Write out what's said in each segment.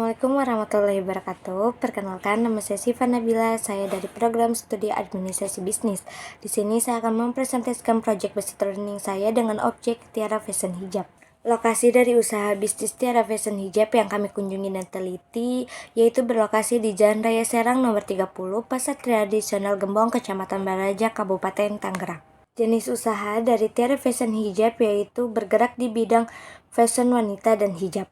Assalamualaikum warahmatullahi wabarakatuh. Perkenalkan, nama saya Siva Nabila. Saya dari program studi administrasi bisnis. Di sini saya akan mempresentasikan proyek basic learning saya dengan objek Tiara Fashion Hijab. Lokasi dari usaha bisnis Tiara Fashion Hijab yang kami kunjungi dan teliti yaitu berlokasi di Jalan Raya Serang nomor 30, Pasar Tradisional Gembong, Kecamatan Baraja, Kabupaten Tangerang. Jenis usaha dari Tiara Fashion Hijab yaitu bergerak di bidang fashion wanita dan hijab.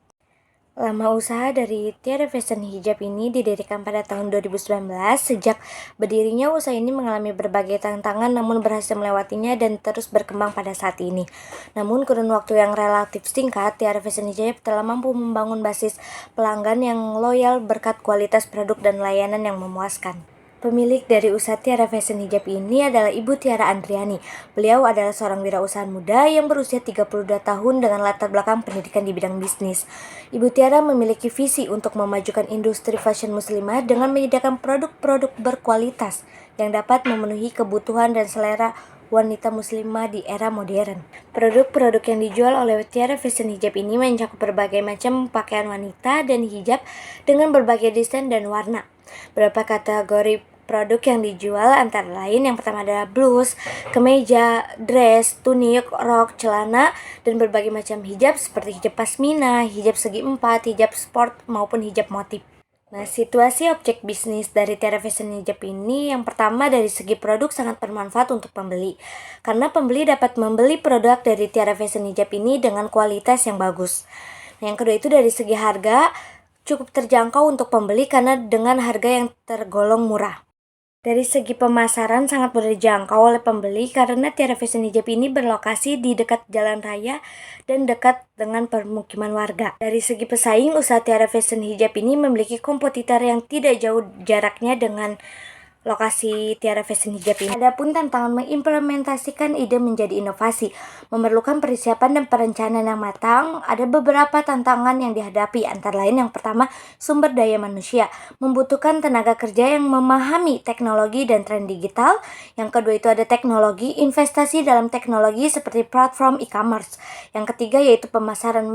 Lama usaha dari Tiara Fashion Hijab ini didirikan pada tahun 2019. Sejak berdirinya usaha ini mengalami berbagai tantangan namun berhasil melewatinya dan terus berkembang pada saat ini. Namun kurun waktu yang relatif singkat, Tiara Fashion Hijab telah mampu membangun basis pelanggan yang loyal berkat kualitas produk dan layanan yang memuaskan. Pemilik dari usaha Tiara Fashion Hijab ini adalah Ibu Tiara Andriani. Beliau adalah seorang wirausaha muda yang berusia 32 tahun dengan latar belakang pendidikan di bidang bisnis. Ibu Tiara memiliki visi untuk memajukan industri fashion muslimah dengan menyediakan produk-produk berkualitas yang dapat memenuhi kebutuhan dan selera wanita muslimah di era modern. Produk-produk yang dijual oleh Tiara Fashion Hijab ini mencakup berbagai macam pakaian wanita dan hijab dengan berbagai desain dan warna. Beberapa kategori produk yang dijual antara lain yang pertama adalah blus, kemeja, dress, tunik, rok, celana, dan berbagai macam hijab seperti hijab pasmina, hijab segi empat, hijab sport, maupun hijab motif. Nah, situasi objek bisnis dari Tiara Fashion Hijab ini yang pertama dari segi produk sangat bermanfaat untuk pembeli. Karena pembeli dapat membeli produk dari Tiara Fashion Hijab ini dengan kualitas yang bagus. Nah, yang kedua itu dari segi harga cukup terjangkau untuk pembeli karena dengan harga yang tergolong murah. Dari segi pemasaran sangat mudah dijangkau oleh pembeli karena Tiara Fashion Hijab ini berlokasi di dekat jalan raya dan dekat dengan permukiman warga. Dari segi pesaing, usaha Tiara Fashion Hijab ini memiliki kompetitor yang tidak jauh jaraknya dengan lokasi Tiara Fashion Hijab ini. Adapun tantangan mengimplementasikan ide menjadi inovasi memerlukan persiapan dan perencanaan yang matang. Ada beberapa tantangan yang dihadapi, antara lain yang pertama sumber daya manusia, membutuhkan tenaga kerja yang memahami teknologi dan tren digital. Yang kedua itu ada teknologi, investasi dalam teknologi seperti platform e-commerce. Yang ketiga yaitu pemasaran,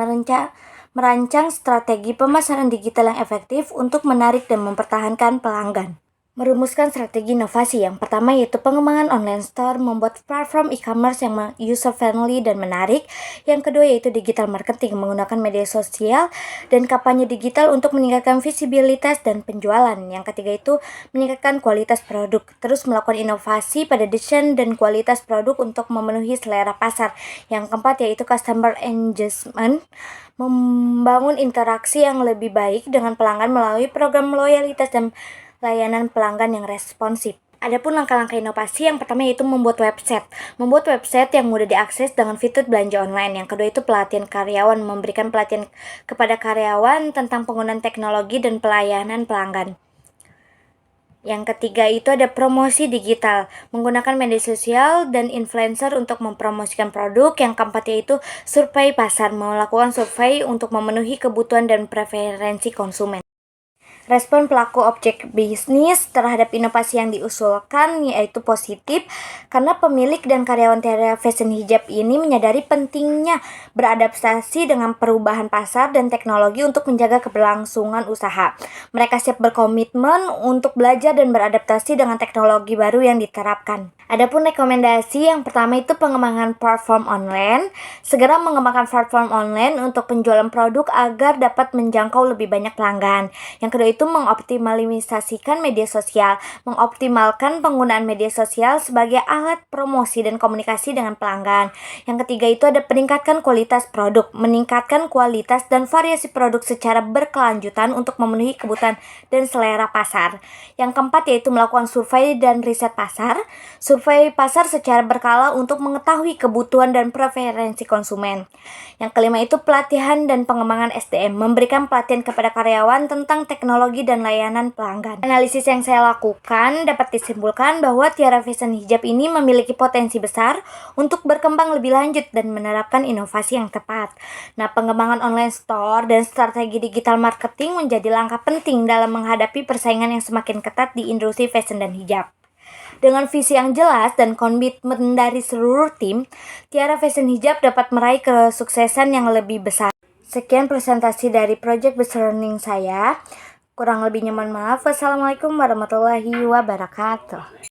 merancang strategi pemasaran digital yang efektif untuk menarik dan mempertahankan pelanggan. Merumuskan strategi inovasi yang pertama yaitu pengembangan online store, membuat platform e-commerce yang user-friendly dan menarik. Yang kedua yaitu digital marketing, menggunakan media sosial dan kampanye digital untuk meningkatkan visibilitas dan penjualan. Yang ketiga itu meningkatkan kualitas produk, terus melakukan inovasi pada desain dan kualitas produk untuk memenuhi selera pasar. Yang keempat yaitu customer engagement, membangun interaksi yang lebih baik dengan pelanggan melalui program loyalitas dan layanan pelanggan yang responsif. Adapun langkah-langkah inovasi yang pertama yaitu membuat website. Membuat website yang mudah diakses dengan fitur belanja online. Yang kedua itu pelatihan karyawan, memberikan pelatihan kepada karyawan tentang penggunaan teknologi dan pelayanan pelanggan. Yang ketiga itu ada promosi digital, menggunakan media sosial dan influencer untuk mempromosikan produk. Yang keempat yaitu survei pasar, melakukan survei untuk memenuhi kebutuhan dan preferensi konsumen. Respon pelaku objek bisnis terhadap inovasi yang diusulkan yaitu positif karena pemilik dan karyawan Tiara Fashion Hijab ini menyadari pentingnya beradaptasi dengan perubahan pasar dan teknologi untuk menjaga keberlangsungan usaha. Mereka siap berkomitmen untuk belajar dan beradaptasi dengan teknologi baru yang diterapkan. Adapun rekomendasi yang pertama itu pengembangan platform online. Segera mengembangkan platform online untuk penjualan produk agar dapat menjangkau lebih banyak pelanggan. Yang kedua itu mengoptimalisasikan media sosial, mengoptimalkan penggunaan media sosial sebagai alat promosi dan komunikasi dengan pelanggan. Yang ketiga itu ada peningkatkan kualitas produk, meningkatkan kualitas dan variasi produk secara berkelanjutan untuk memenuhi kebutuhan dan selera pasar. Yang keempat yaitu melakukan survei dan riset pasar. Survei pasar secara berkala untuk mengetahui kebutuhan dan preferensi konsumen. Yang kelima itu pelatihan dan pengembangan SDM, memberikan pelatihan kepada karyawan tentang teknologi dan layanan pelanggan. Analisis yang saya lakukan dapat disimpulkan bahwa Tiara Fashion Hijab ini memiliki potensi besar untuk berkembang lebih lanjut dan menerapkan inovasi yang tepat. Nah, pengembangan online store dan strategi digital marketing menjadi langkah penting dalam menghadapi persaingan yang semakin ketat di industri fashion dan hijab. Dengan visi yang jelas dan komitmen dari seluruh tim, Tiara Fashion Hijab dapat meraih kesuksesan yang lebih besar. Sekian presentasi dari Project Based Learning saya. Kurang lebihnya mohon maaf. Wassalamualaikum warahmatullahi wabarakatuh.